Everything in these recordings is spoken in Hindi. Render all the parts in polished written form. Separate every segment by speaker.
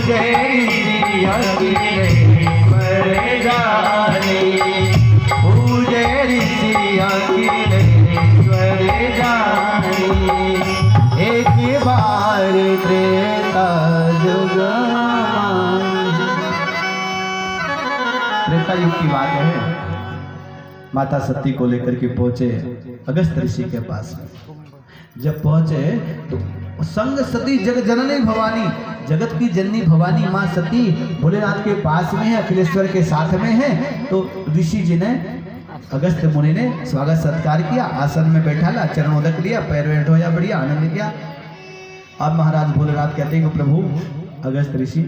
Speaker 1: पूजे ऋषि अखिलेश्वर जानी, पूजे ऋषि अखिलेश्वर जानी। एक बार त्रेता युग, त्रेता युग की बात है। माता सती को लेकर के पहुंचे अगस्त ऋषि के पास। जब पहुंचे तो संग सती जग जननी भवानी, जगत की जननी भवानी माँ सती भोलेनाथ के पास में है, अखिलेश्वर के साथ में है। तो ऋषि जी ने, अगस्त मुनि ने स्वागत सत्कार किया, आसन में बैठाला, चरणोदक लिया, पैर वैर धोया, बढ़िया आनंद किया। अब महाराज भोलेनाथ कहते हैं कि प्रभु अगस्त ऋषि,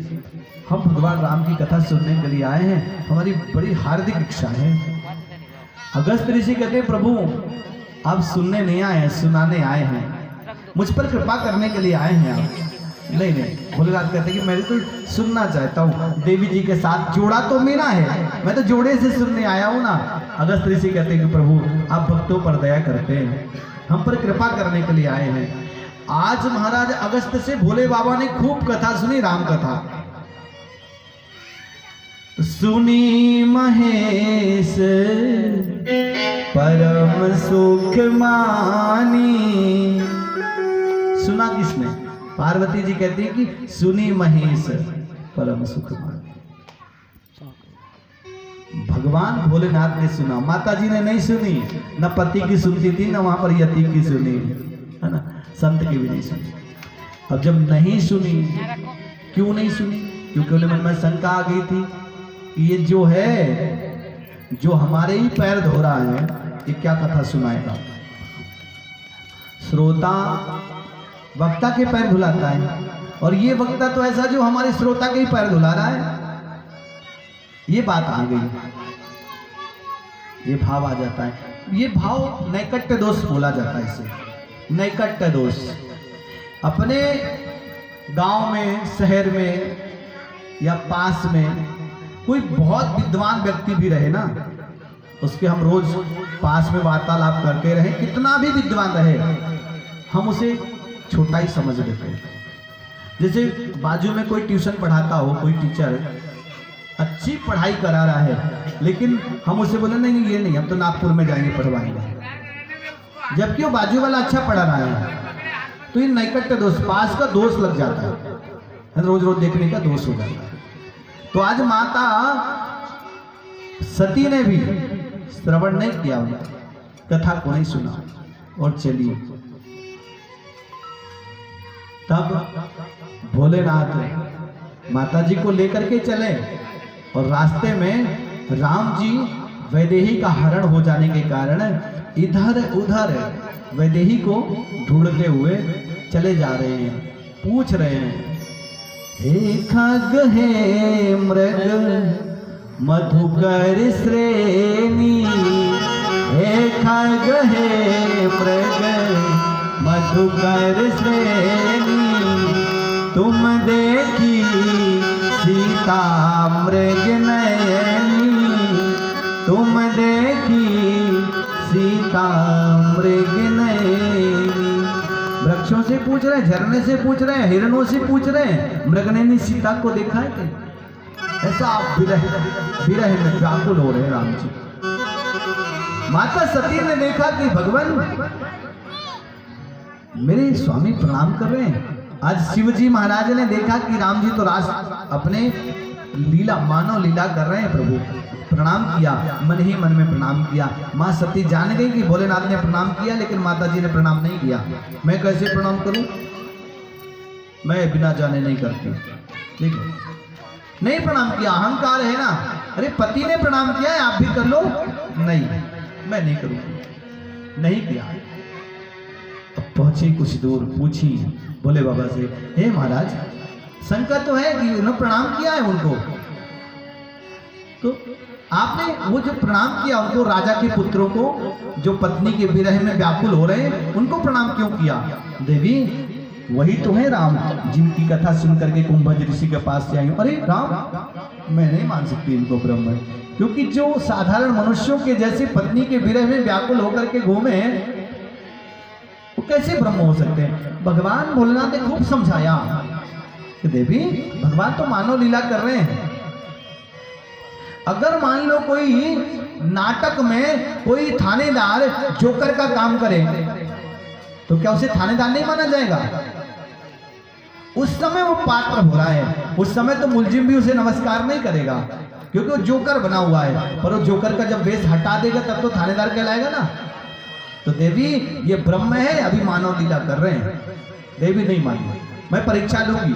Speaker 1: हम भगवान राम की कथा सुनने के लिए आए हैं, हमारी बड़ी हार्दिक इच्छा है। अगस्त ऋषि कहते हैं प्रभु आप सुनने नहीं आए हैं, सुनाने आए हैं, मुझ पर कृपा करने के लिए आए हैं आप। नहीं नहीं, भोलेनाथ कहते हैं कि मैं तो सुनना चाहता हूँ, देवी जी के साथ जोड़ा तो मेरा है, मैं तो जोड़े से सुनने आया हूँ ना। अगस्त ऋषि कहते हैं कि प्रभु आप भक्तों पर दया करते हैं, हम पर कृपा करने के लिए आए हैं। आज महाराज अगस्त से भोले बाबा ने खूब कथा सुनी, राम कथा सुनी महेश परम सुख मानी। सुना किसने? पार्वती जी कहती है कि सुनी महेश परम सुख मानी। भगवान भोलेनाथ ने सुना, माता जी ने नहीं सुनी, न पति की सुनती थी न वहां पर यति की सुनी, है ना, संत की भी नहीं सुनी। अब जब नहीं सुनी, क्यों नहीं सुनी? क्योंकि उनके मन में शंका आ गई थी कि ये जो है, जो हमारे ही पैर धो रहा है, ये क्या कथा सुनाएगा। श्रोता वक्ता के पैर धुलाता है, और ये वक्ता तो ऐसा जो हमारे श्रोता के ही पैर धुला रहा है। ये बात आ गई, ये भाव आ जाता है। ये भाव नैकट्य दोष बोला जाता है इसे, नैकट्य दोष। अपने गांव में, शहर में या पास में कोई बहुत विद्वान व्यक्ति भी रहे ना, उसके हम रोज पास में वार्तालाप करते रहे, कितना भी विद्वान रहे, हम उसे छोटा ही समझ लेते हैं। जैसे बाजू में कोई ट्यूशन पढ़ाता हो, कोई टीचर अच्छी पढ़ाई करा रहा है, लेकिन हम उसे बोले नहीं नहीं ये नहीं, हम तो नागपुर में जाएंगे पढ़वाएंगे, जबकि वो बाजू वाला अच्छा पढ़ा रहा है। तो ये नैकट्य दोष, पास का दोष लग जाता है, रोज रोज देखने का दोष हो जाता है। तो आज माता सती ने भी श्रवण नहीं किया, कथा को नहीं सुना, और चलिए तब भोलेनाथ माता जी को लेकर के चले, और रास्ते में राम जी वैदेही का हरण हो जाने के कारण इधर उधर वैदेही को ढूंढते हुए चले जा रहे हैं। पूछ रहे हैं, हे खग हे मृग मधुकर श्रेणी, हे खग हे मृग मधुकर श्रेणी, तुम देखी सीता मृग नयनी, तुम देखी सीता मृग नयनी। वृक्षों से पूछ रहे हैं, झरने से पूछ रहे हैं, हिरणों से पूछ रहे हैं, मृगनयनी सीता को देखा है क्या? ऐसा आप विरह में व्याकुल हो रहे हैं राम जी। माता सती ने देखा कि भगवान मेरे स्वामी प्रणाम कर रहे हैं। आज शिव जी महाराज ने देखा कि राम जी तो रास अपने लीला, मानव लीला कर रहे हैं, प्रभु प्रणाम किया, मन ही मन में प्रणाम किया। माँ सती जान गई कि भोलेनाथ ने प्रणाम किया, लेकिन माता जी ने प्रणाम नहीं किया। मैं कैसे प्रणाम करूं? मैं बिना जाने नहीं करती, ठीक है, नहीं प्रणाम किया, अहंकार है ना। अरे पति ने प्रणाम किया है, आप भी कर लो। नहीं, मैं नहीं करूंगी, नहीं किया। अब पहुंची कुछ दूर, पूछी भोले बाबा से, हे महाराज शंका तो है कि उन्होंने प्रणाम किया है उनको, तो आपने वो जो प्रणाम किया उनको, राजा के पुत्रों को जो पत्नी के विरह में व्याकुल हो रहे हैं, उनको प्रणाम क्यों किया? देवी वही तो है राम जिनकी कथा सुन करके कुंभज ऋषि के पास से आई। अरे राम, मैं नहीं मान सकती इनको ब्रह्म, क्योंकि जो साधारण मनुष्यों के जैसे पत्नी के विरह में व्याकुल होकर के घूमे, वो कैसे ब्रह्म हो सकते हैं? भगवान भोलेनाथ ने खूब समझाया कि देवी भगवान तो मानव लीला कर रहे हैं। अगर मान लो कोई नाटक में कोई थानेदार जोकर का काम करे तो क्या उसे थानेदार नहीं माना जाएगा? उस समय वो पात्र हो रहा है, उस समय तो मुलजिम भी उसे नमस्कार नहीं करेगा क्योंकि वो जोकर बना हुआ है। पर वो जोकर का जब वेश हटा देगा तब तो थानेदार कहलाएगा ना। तो देवी ये ब्रह्म है, अभी मानव लीला कर रहे हैं। देवी नहीं मानी, मैं परीक्षा लूंगी।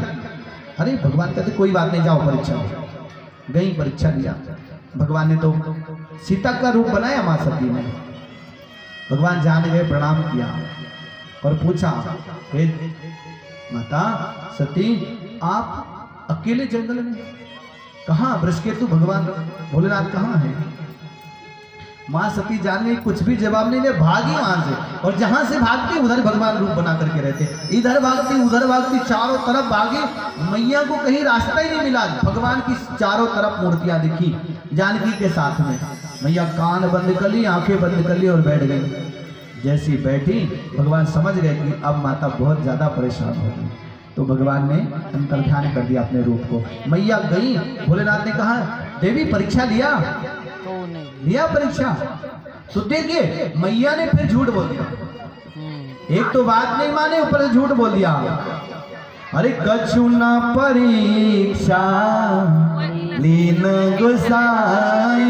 Speaker 1: अरे भगवान कहते कोई बात नहीं, जाओ परीक्षा लो। गई, परीक्षा लिया। भगवान ने तो सीता का रूप बनाया मां सती ने। भगवान जान गए, प्रणाम किया और पूछा, हे माता सती आप अकेले जंगल में कहाँ? वृषकेतु भगवान भोलेनाथ कहाँ है? मां सती जान गई, कुछ भी जवाब नहीं दे, भागी वहां से। और जहां से भागती उधर भगवान रूप बना करके रहते, इधर भागती उधर भागती, चारों तरफ भागी। मैया को कहीं रास्ता ही नहीं मिला। भगवान की चारों तरफ मूर्तियां दिखी जानकी के साथ में। मैया कान बंद कर ली, आंखें बंद कर ली और बैठ गई। जैसी बैठी भगवान समझ गए कि अब माता बहुत ज्यादा परेशान हो गई, तो भगवान ने अंतर्ध्यान कर दिया अपने रूप को। मैया गई, भोलेनाथ ने कहा, देवी परीक्षा लिया? लिया परीक्षा। तो देखिए मैया ने फिर झूठ बोल दिया। एक तो बात नहीं माने, ऊपर से झूठ बोल दिया। अरे कछु न परीक्षा लीन गोसाई।